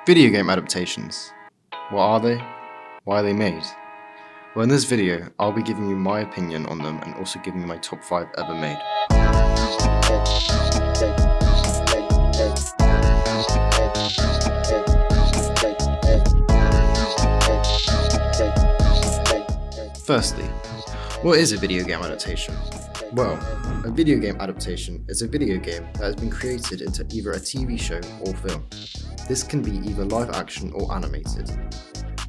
Video game adaptations. What are they? Why are they made? Well, in this video, I'll be giving you my opinion on them and also giving you my top 5 ever made. Firstly, what is a video game adaptation? Well, a video game adaptation is a video game that has been created into either a TV show or film. This can be either live action or animated.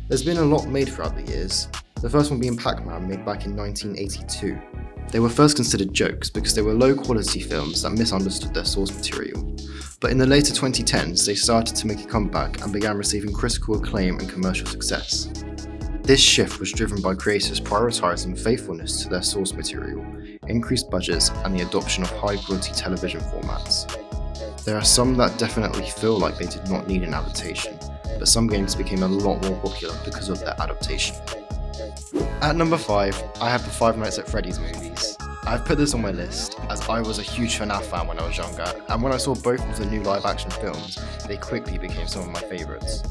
There's been a lot made throughout the years, the first one being Pac-Man, made back in 1982. They were first considered jokes because they were low quality films that misunderstood their source material. But in the later 2010s, they started to make a comeback and began receiving critical acclaim and commercial success. This shift was driven by creators prioritizing faithfulness to their source material, increased budgets, and the adoption of high-quality television formats. There are some that definitely feel like they did not need an adaptation, but some games became a lot more popular because of their adaptation. At number 5, I have the Five Nights at Freddy's movies. I've put this on my list as I was a huge FNAF fan when I was younger, and when I saw both of the new live-action films, they quickly became some of my favourites.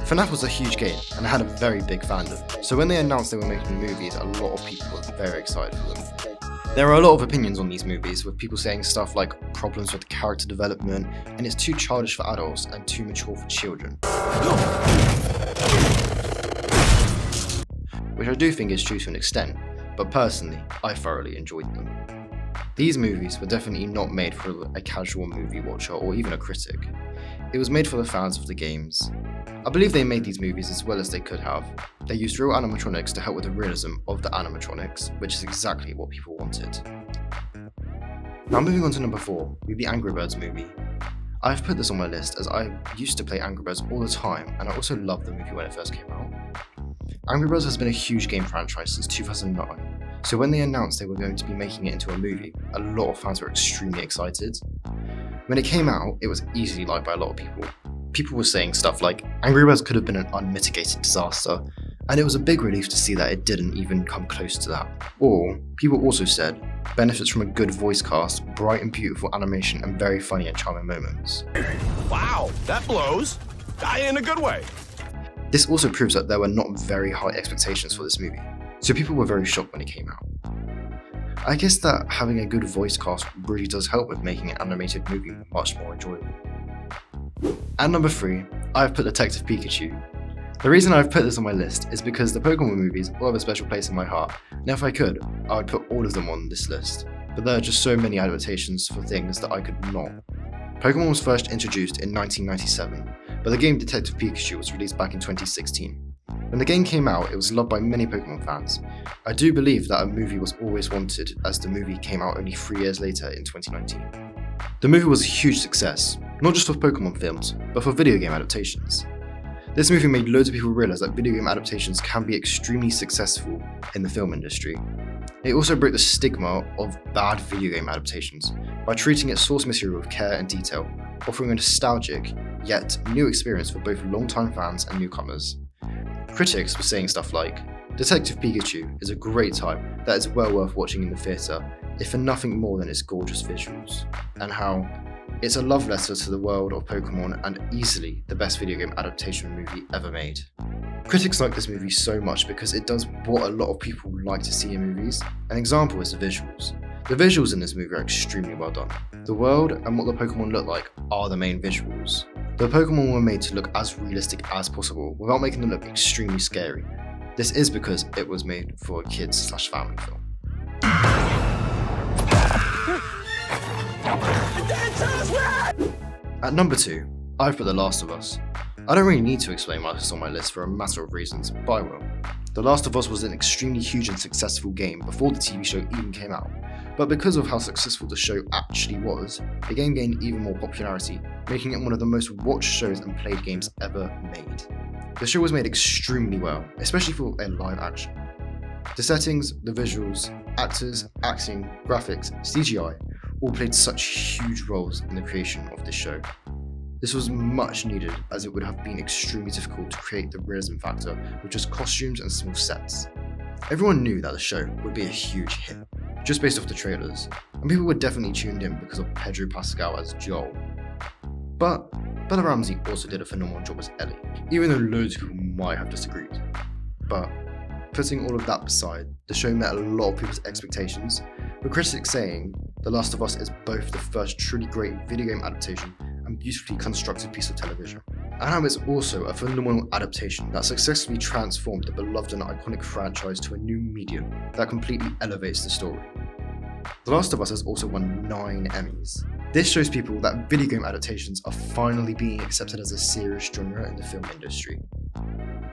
FNAF was a huge game and had a very big fandom, so when they announced they were making movies, a lot of people were very excited for them. There are a lot of opinions on these movies, with people saying stuff like problems with character development, and it's too childish for adults and too mature for children. Which I do think is true to an extent, but personally, I thoroughly enjoyed them. These movies were definitely not made for a casual movie watcher or even a critic. It was made for the fans of the games. I believe they made these movies as well as they could have. They used real animatronics to help with the realism of the animatronics, which is exactly what people wanted. Now moving on to number 4, with the Angry Birds movie. I've put this on my list as I used to play Angry Birds all the time, and I also loved the movie when it first came out. Angry Birds has been a huge game franchise since 2009, so when they announced they were going to be making it into a movie, a lot of fans were extremely excited. When it came out, it was easily liked by a lot of people. People were saying stuff like, Angry Birds could have been an unmitigated disaster, and it was a big relief to see that it didn't even come close to that. Or, people also said, benefits from a good voice cast, bright and beautiful animation, and very funny and charming moments. Wow, that blows! In a good way. This also proves that there were not very high expectations for this movie, so people were very shocked when it came out. I guess that having a good voice cast really does help with making an animated movie much more enjoyable. At number 3, I've put Detective Pikachu. The reason I've put this on my list is because the Pokemon movies all have a special place in my heart, and if I could, I would put all of them on this list, but there are just so many adaptations for things that I could not. Pokemon was first introduced in 1997, but the game Detective Pikachu was released back in 2016. When the game came out, it was loved by many Pokemon fans. I do believe that a movie was always wanted, as the movie came out only 3 years later in 2019. The movie was a huge success, not just for Pokemon films, but for video game adaptations. This movie made loads of people realise that video game adaptations can be extremely successful in the film industry. It also broke the stigma of bad video game adaptations by treating its source material with care and detail, offering a nostalgic, yet new experience for both long-time fans and newcomers. Critics were saying stuff like, Detective Pikachu is a great time that is well worth watching in the theatre, if for nothing more than its gorgeous visuals, and how it's a love letter to the world of Pokemon and easily the best video game adaptation movie ever made. Critics like this movie so much because it does what a lot of people like to see in movies. An example is the visuals. The visuals in this movie are extremely well done. The world and what the Pokemon look like are the main visuals. The Pokemon were made to look as realistic as possible without making them look extremely scary. This is because it was made for a kids/family film. At number 2, I've put The Last of Us. I don't really need to explain why this is on my list for a matter of reasons, but I will. The Last of Us was an extremely huge and successful game before the TV show even came out, but because of how successful the show actually was, the game gained even more popularity, making it one of the most watched shows and played games ever made. The show was made extremely well, especially for a live action. The settings, the visuals, actors, acting, graphics, CGI, all played such huge roles in the creation of this show. This was much needed as it would have been extremely difficult to create the realism factor with just costumes and small sets. Everyone knew that the show would be a huge hit, just based off the trailers, and people were definitely tuned in because of Pedro Pascal as Joel. But Bella Ramsey also did a phenomenal job as Ellie, even though loads of people might have disagreed. But putting all of that aside, the show met a lot of people's expectations, with critics saying The Last of Us is both the first truly great video game adaptation and beautifully constructed piece of television. And how it's also a phenomenal adaptation that successfully transformed the beloved and iconic franchise to a new medium that completely elevates the story. The Last of Us has also won 9 Emmys. This shows people that video game adaptations are finally being accepted as a serious genre in the film industry.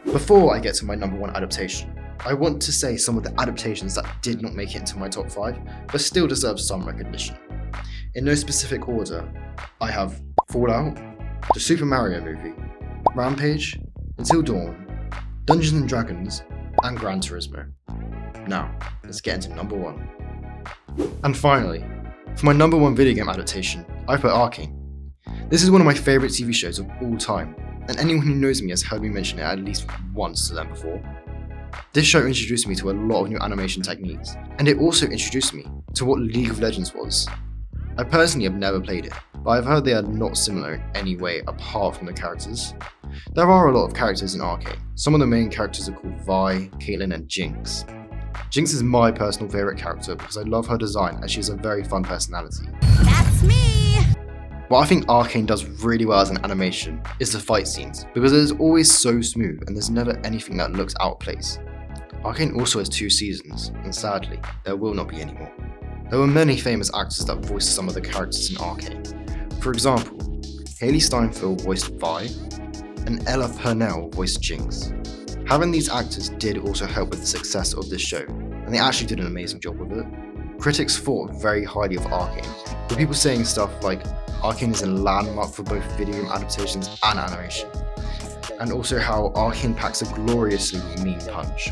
Before I get to my number 1 adaptation, I want to say some of the adaptations that did not make it into my top 5, but still deserve some recognition. In no specific order, I have Fallout, the Super Mario movie, Rampage, Until Dawn, Dungeons & Dragons, and Gran Turismo. Now, let's get into number 1. And finally, for my number 1 video game adaptation, I put Arcane. This is one of my favourite TV shows of all time, and anyone who knows me has heard me mention it at least once to them before. This show introduced me to a lot of new animation techniques, and it also introduced me to what League of Legends was. I personally have never played it, but I've heard they are not similar in any way apart from the characters. There are a lot of characters in Arcane. Some of the main characters are called Vi, Caitlyn, and Jinx. Jinx is my personal favourite character because I love her design and she has a very fun personality. That's me! What I think Arcane does really well as an animation is the fight scenes, because it is always so smooth and there's never anything that looks out of place. Arcane also has 2 seasons, and sadly, there will not be any more. There were many famous actors that voiced some of the characters in Arcane. For example, Hailee Steinfeld voiced Vi, and Ella Purnell voiced Jinx. Having these actors did also help with the success of this show, and they actually did an amazing job with it. Critics thought very highly of Arcane, with people saying stuff like Arcane is a landmark for both video game adaptations and animation, and also how Arcane packs a gloriously mean punch.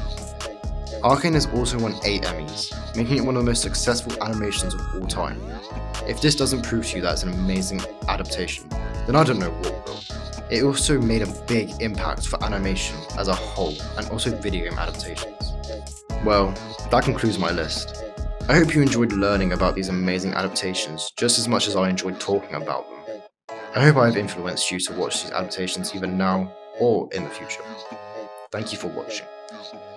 Arcane has also won 8 Emmys, making it one of the most successful animations of all time. If this doesn't prove to you that it's an amazing adaptation, then I don't know what will. It also made a big impact for animation as a whole, and also video game adaptations. Well, that concludes my list. I hope you enjoyed learning about these amazing adaptations just as much as I enjoyed talking about them. I hope I have influenced you to watch these adaptations either now or in the future. Thank you for watching.